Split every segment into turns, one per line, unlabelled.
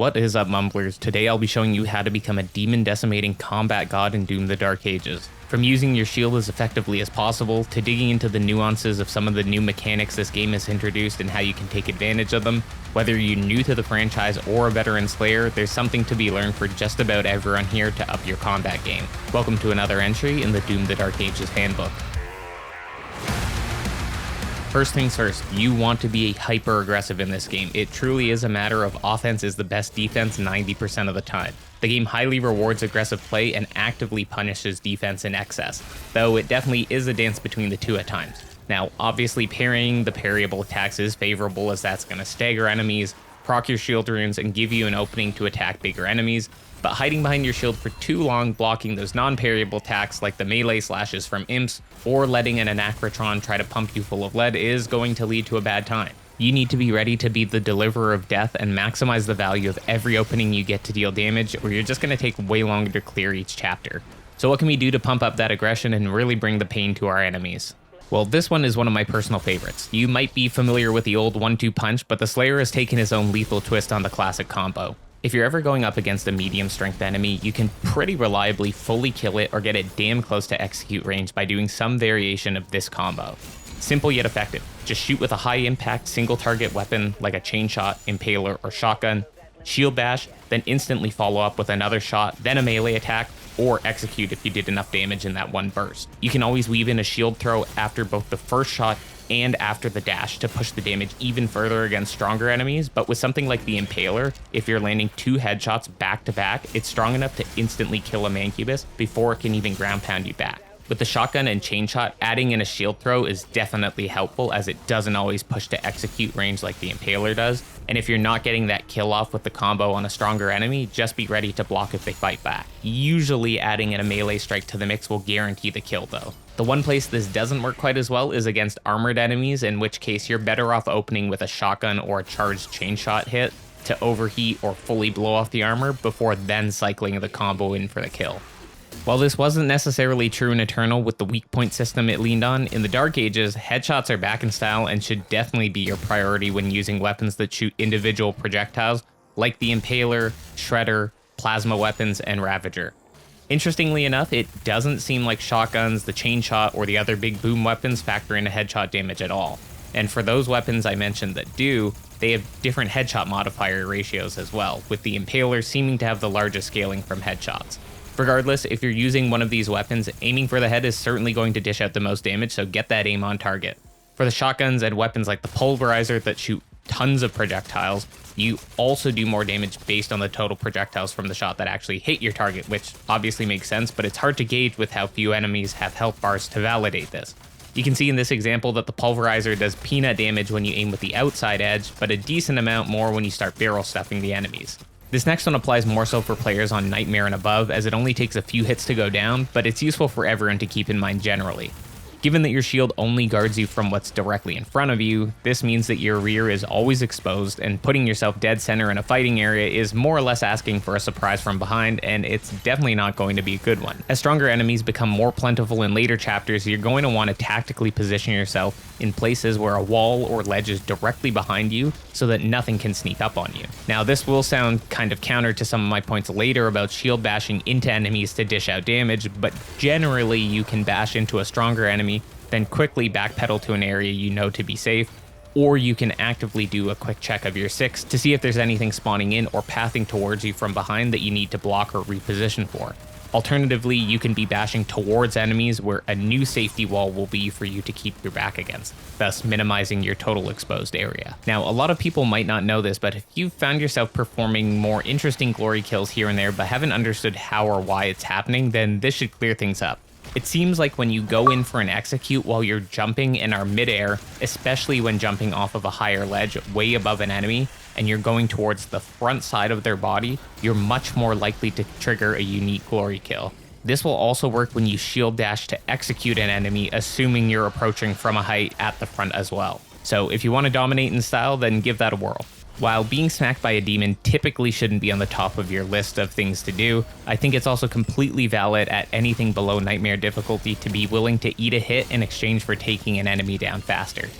What is up, Mumblers? Today I'll be showing you how to become a demon decimating combat god in Doom the Dark Ages. From using your shield as effectively as possible, to digging into the nuances of some of the new mechanics this game has introduced and how you can take advantage of them, whether you're new to the franchise or a veteran slayer, there's something to be learned for just about everyone here to up your combat game. Welcome to another entry in the Doom the Dark Ages Handbook. First things first, you want to be hyper aggressive in this game. It truly is a matter of offense is the best defense 90% of the time. The game highly rewards aggressive play and actively punishes defense in excess, though it definitely is a dance between the two at times. Now, obviously parrying the parryable attacks is favorable as that's going to stagger enemies, proc your shield runes, and give you an opening to attack bigger enemies, but hiding behind your shield for too long, blocking those non-parryable attacks like the melee slashes from imps, or letting an anachrotron try to pump you full of lead is going to lead to a bad time. You need to be ready to be the deliverer of death and maximize the value of every opening you get to deal damage, or you're just going to take way longer to clear each chapter. So what can we do to pump up that aggression and really bring the pain to our enemies? Well, this one is one of my personal favorites. You might be familiar with the old 1-2 punch, but the Slayer has taken his own lethal twist on the classic combo. If you're ever going up against a medium strength enemy, you can pretty reliably fully kill it or get it damn close to execute range by doing some variation of this combo. Simple yet effective. Just shoot with a high impact single target weapon like a chain shot, impaler, or shotgun, shield bash, then instantly follow up with another shot, then a melee attack, or execute if you did enough damage in that one burst. You can always weave in a shield throw after both the first shot and after the dash to push the damage even further against stronger enemies, but with something like the Impaler, if you're landing 2 headshots back to back, it's strong enough to instantly kill a Mancubus before it can even ground pound you back. With the shotgun and chain shot, adding in a shield throw is definitely helpful as it doesn't always push to execute range like the Impaler does, and if you're not getting that kill off with the combo on a stronger enemy, just be ready to block if they fight back. Usually adding in a melee strike to the mix will guarantee the kill though. The one place this doesn't work quite as well is against armored enemies, in which case you're better off opening with a shotgun or a charged chain shot hit to overheat or fully blow off the armor before then cycling the combo in for the kill. While this wasn't necessarily true in Eternal with the weak point system it leaned on, in the Dark Ages, headshots are back in style and should definitely be your priority when using weapons that shoot individual projectiles like the Impaler, Shredder, Plasma weapons, and Ravager. Interestingly enough, it doesn't seem like shotguns, the chain shot, or the other big boom weapons factor into headshot damage at all. And for those weapons I mentioned that do, they have different headshot modifier ratios as well, with the Impaler seeming to have the largest scaling from headshots. Regardless, if you're using one of these weapons, aiming for the head is certainly going to dish out the most damage, so get that aim on target. For the shotguns and weapons like the Pulverizer that shoot tons of projectiles, you also do more damage based on the total projectiles from the shot that actually hit your target, which obviously makes sense, but it's hard to gauge with how few enemies have health bars to validate this. You can see in this example that the Pulverizer does peanut damage when you aim with the outside edge, but a decent amount more when you start barrel stuffing the enemies. This next one applies more so for players on Nightmare and above, as it only takes a few hits to go down, but it's useful for everyone to keep in mind generally. Given that your shield only guards you from what's directly in front of you, this means that your rear is always exposed, and putting yourself dead center in a fighting area is more or less asking for a surprise from behind, and it's definitely not going to be a good one. As stronger enemies become more plentiful in later chapters, you're going to want to tactically position yourself in places where a wall or ledge is directly behind you so that nothing can sneak up on you. Now, this will sound kind of counter to some of my points later about shield bashing into enemies to dish out damage, but generally you can bash into a stronger enemy, then quickly backpedal to an area you know to be safe, or you can actively do a quick check of your 6 to see if there's anything spawning in or pathing towards you from behind that you need to block or reposition for. Alternatively, you can be bashing towards enemies where a new safety wall will be for you to keep your back against, thus minimizing your total exposed area. Now, a lot of people might not know this, but if you've found yourself performing more interesting glory kills here and there but haven't understood how or why it's happening, then this should clear things up. It seems like when you go in for an execute while you're jumping and are midair, especially when jumping off of a higher ledge way above an enemy, and you're going towards the front side of their body, you're much more likely to trigger a unique glory kill. This will also work when you shield dash to execute an enemy, assuming you're approaching from a height at the front as well. So if you want to dominate in style, then give that a whirl. While being smacked by a demon typically shouldn't be on the top of your list of things to do, I think it's also completely valid at anything below Nightmare difficulty to be willing to eat a hit in exchange for taking an enemy down faster.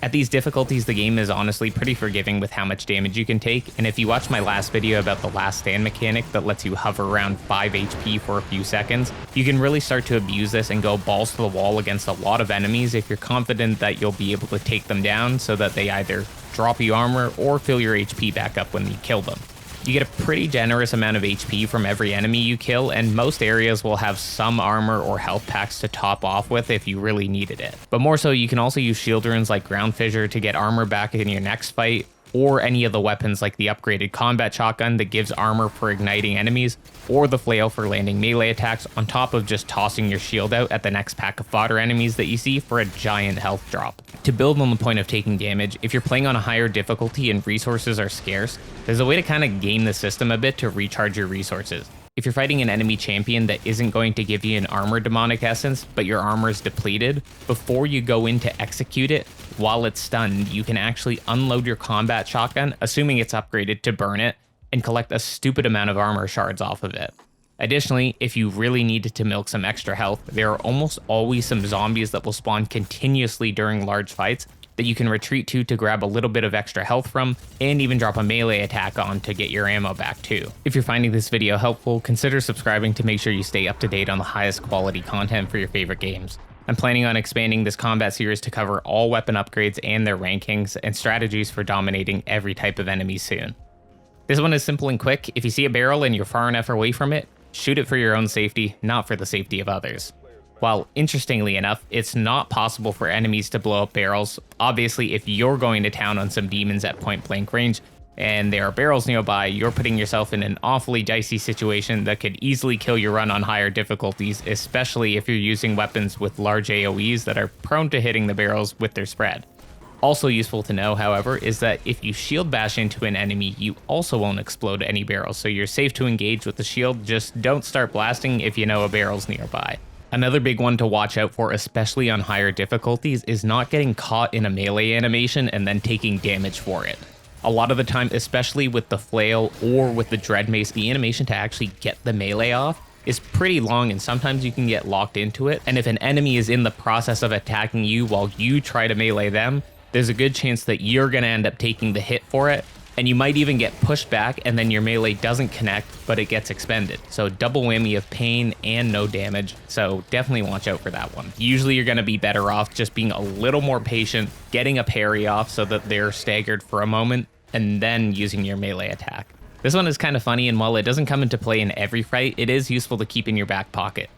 At these difficulties, the game is honestly pretty forgiving with how much damage you can take, and if you watch my last video about the last stand mechanic that lets you hover around 5 HP for a few seconds, you can really start to abuse this and go balls to the wall against a lot of enemies if you're confident that you'll be able to take them down so that they either drop you armor or fill your HP back up when you kill them. You get a pretty generous amount of HP from every enemy you kill, and most areas will have some armor or health packs to top off with if you really needed it. But more so, you can also use shield runes like Ground Fissure to get armor back in your next fight, or any of the weapons like the upgraded combat shotgun that gives armor for igniting enemies, or the flail for landing melee attacks, on top of just tossing your shield out at the next pack of fodder enemies that you see for a giant health drop. To build on the point of taking damage, if you're playing on a higher difficulty and resources are scarce, there's a way to kind of game the system a bit to recharge your resources. If you're fighting an enemy champion that isn't going to give you an armor demonic essence, but your armor is depleted, before you go in to execute it, while it's stunned, you can actually unload your combat shotgun, assuming it's upgraded to burn it, and collect a stupid amount of armor shards off of it. Additionally, if you really needed to milk some extra health, there are almost always some zombies that will spawn continuously during large fights that you can retreat to grab a little bit of extra health from, and even drop a melee attack on to get your ammo back too. If you're finding this video helpful, consider subscribing to make sure you stay up to date on the highest quality content for your favorite games. I'm planning on expanding this combat series to cover all weapon upgrades and their rankings, and strategies for dominating every type of enemy soon. This one is simple and quick. If you see a barrel and you're far enough away from it, shoot it for your own safety, not for the safety of others. While interestingly enough, it's not possible for enemies to blow up barrels. Obviously, if you're going to town on some demons at point blank range and there are barrels nearby, you're putting yourself in an awfully dicey situation that could easily kill your run on higher difficulties, especially if you're using weapons with large AoEs that are prone to hitting the barrels with their spread. Also useful to know, however, is that if you shield bash into an enemy, you also won't explode any barrels, so you're safe to engage with the shield, just don't start blasting if you know a barrel's nearby. Another big one to watch out for, especially on higher difficulties, is not getting caught in a melee animation and then taking damage for it. A lot of the time, especially with the flail or with the dread mace, the animation to actually get the melee off is pretty long, and sometimes you can get locked into it, and if an enemy is in the process of attacking you while you try to melee them, there's a good chance that you're going to end up taking the hit for it, and you might even get pushed back and then your melee doesn't connect, but it gets expended. So double whammy of pain and no damage, so definitely watch out for that one. Usually you're going to be better off just being a little more patient, getting a parry off so that they're staggered for a moment, and then using your melee attack. This one is kind of funny, and while it doesn't come into play in every fight, it is useful to keep in your back pocket.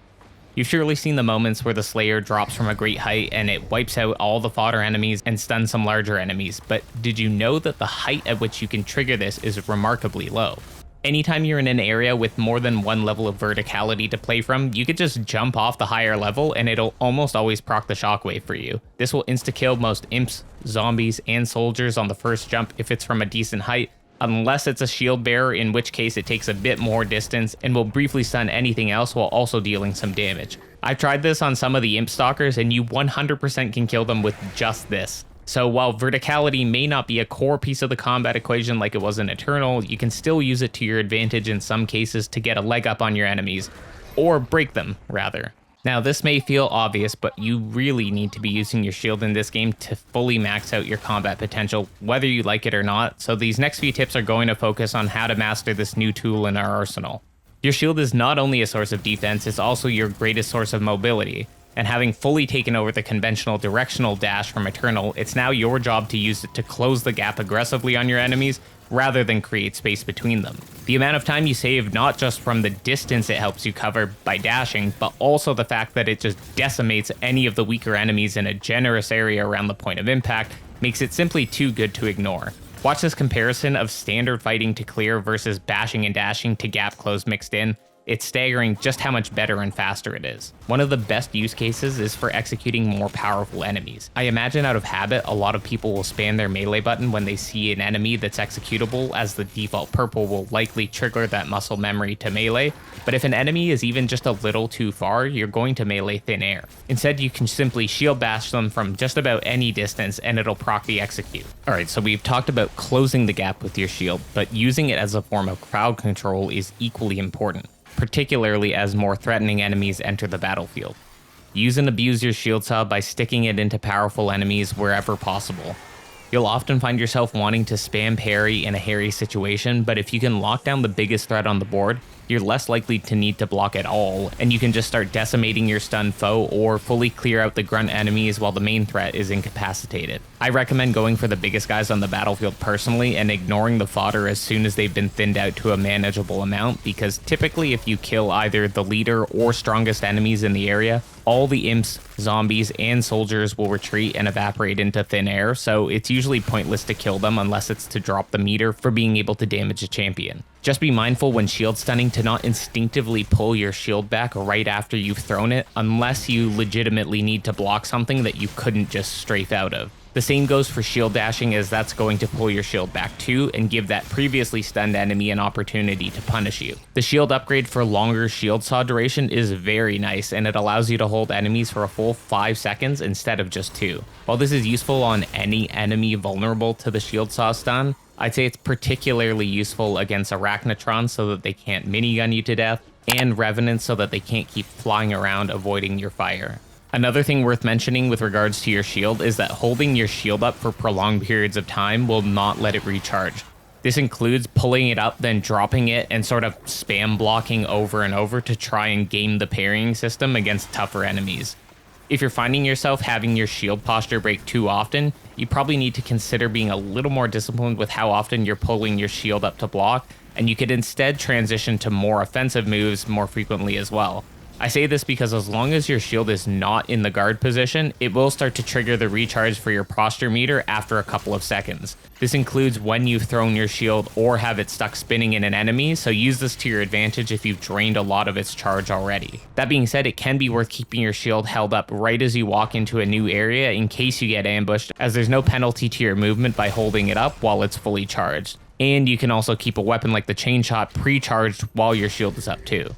You've surely seen the moments where the Slayer drops from a great height and it wipes out all the fodder enemies and stuns some larger enemies, but did you know that the height at which you can trigger this is remarkably low? Anytime you're in an area with more than one level of verticality to play from, you could just jump off the higher level and it'll almost always proc the shockwave for you. This will insta-kill most imps, zombies, and soldiers on the first jump if it's from a decent height, unless it's a shield bearer, in which case it takes a bit more distance and will briefly stun anything else while also dealing some damage. I've tried this on some of the imp stalkers and you 100% can kill them with just this. So while verticality may not be a core piece of the combat equation like it was in Eternal, you can still use it to your advantage in some cases to get a leg up on your enemies, or break them, rather. Now this may feel obvious, but you really need to be using your shield in this game to fully max out your combat potential, whether you like it or not, so these next few tips are going to focus on how to master this new tool in our arsenal. Your shield is not only a source of defense, it's also your greatest source of mobility, and having fully taken over the conventional directional dash from Eternal, it's now your job to use it to close the gap aggressively on your enemies, rather than create space between them. The amount of time you save, not just from the distance it helps you cover by dashing, but also the fact that it just decimates any of the weaker enemies in a generous area around the point of impact, makes it simply too good to ignore. Watch this comparison of standard fighting to clear versus bashing and dashing to gap close mixed in. It's staggering just how much better and faster it is. One of the best use cases is for executing more powerful enemies. I imagine out of habit, a lot of people will spam their melee button when they see an enemy that's executable, as the default purple will likely trigger that muscle memory to melee, but if an enemy is even just a little too far, you're going to melee thin air. Instead, you can simply shield bash them from just about any distance and it'll proc the execute. Alright, so we've talked about closing the gap with your shield, but using it as a form of crowd control is equally important, particularly as more threatening enemies enter the battlefield. Use and abuse your shield saw by sticking it into powerful enemies wherever possible. You'll often find yourself wanting to spam parry in a hairy situation, but if you can lock down the biggest threat on the board, you're less likely to need to block at all, and you can just start decimating your stunned foe or fully clear out the grunt enemies while the main threat is incapacitated. I recommend going for the biggest guys on the battlefield personally and ignoring the fodder as soon as they've been thinned out to a manageable amount, because typically if you kill either the leader or strongest enemies in the area, all the imps, zombies, and soldiers will retreat and evaporate into thin air, so it's usually pointless to kill them unless it's to drop the meter for being able to damage a champion. Just be mindful when shield stunning to not instinctively pull your shield back right after you've thrown it, unless you legitimately need to block something that you couldn't just strafe out of. The same goes for shield dashing, as that's going to pull your shield back too and give that previously stunned enemy an opportunity to punish you. The shield upgrade for longer shield saw duration is very nice, and it allows you to hold enemies for a full 5 seconds instead of just 2. While this is useful on any enemy vulnerable to the shield saw stun, I'd say it's particularly useful against Arachnatrons so that they can't minigun you to death, and Revenants so that they can't keep flying around avoiding your fire. Another thing worth mentioning with regards to your shield is that holding your shield up for prolonged periods of time will not let it recharge. This includes pulling it up, then dropping it, and sort of spam blocking over and over to try and game the parrying system against tougher enemies. If you're finding yourself having your shield posture break too often, you probably need to consider being a little more disciplined with how often you're pulling your shield up to block, and you could instead transition to more offensive moves more frequently as well. I say this because as long as your shield is not in the guard position, it will start to trigger the recharge for your posture meter after a couple of seconds. This includes when you've thrown your shield or have it stuck spinning in an enemy, so use this to your advantage if you've drained a lot of its charge already. That being said, it can be worth keeping your shield held up right as you walk into a new area in case you get ambushed, as there's no penalty to your movement by holding it up while it's fully charged. And you can also keep a weapon like the chain shot pre-charged while your shield is up too.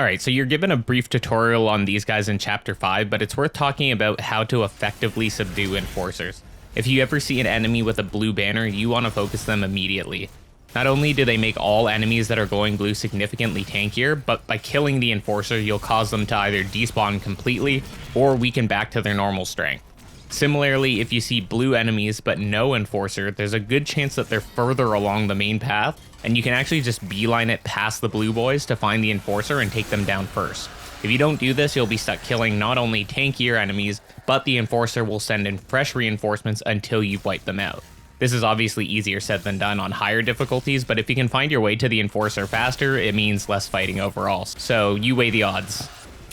Alright, so you're given a brief tutorial on these guys in Chapter 5, but it's worth talking about how to effectively subdue enforcers. If you ever see an enemy with a blue banner, you want to focus them immediately. Not only do they make all enemies that are going blue significantly tankier, but by killing the enforcer, you'll cause them to either despawn completely or weaken back to their normal strength. Similarly, if you see blue enemies but no enforcer, there's a good chance that they're further along the main path, and you can actually just beeline it past the blue boys to find the enforcer and take them down first. If you don't do this, you'll be stuck killing not only tankier enemies, but the enforcer will send in fresh reinforcements until you've wiped them out. This is obviously easier said than done on higher difficulties, but if you can find your way to the enforcer faster, it means less fighting overall. So you weigh the odds.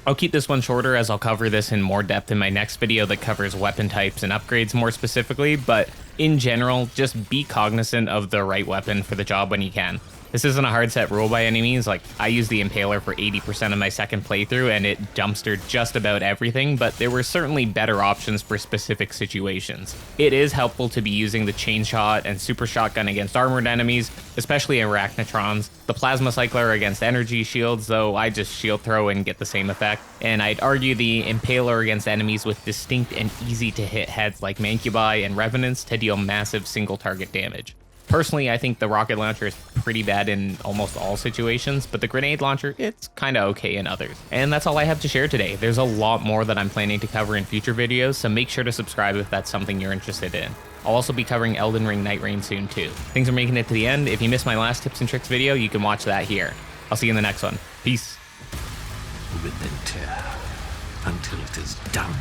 I'll keep this one shorter as I'll cover this in more depth in my next video that covers weapon types and upgrades more specifically, but in general, just be cognizant of the right weapon for the job when you can. This isn't a hard set rule by any means. Like, I used the Impaler for 80% of my second playthrough and it dumpstered just about everything, but there were certainly better options for specific situations. It is helpful to be using the Chain Shot and Super Shotgun against armored enemies, especially Arachnatrons, the Plasma Cycler against energy shields, though I just shield throw and get the same effect, and I'd argue the Impaler against enemies with distinct and easy to hit heads like Mancubi and Revenants to deal massive single target damage. Personally, I think the rocket launcher is pretty bad in almost all situations, but the grenade launcher, it's kinda okay in others. And that's all I have to share today. There's a lot more that I'm planning to cover in future videos, so make sure to subscribe if that's something you're interested in. I'll also be covering Elden Ring Night Reign soon too. Things are making it to the end. If you missed my last tips and tricks video, you can watch that here. I'll see you in the next one. Peace.
Rip and tear until it is done.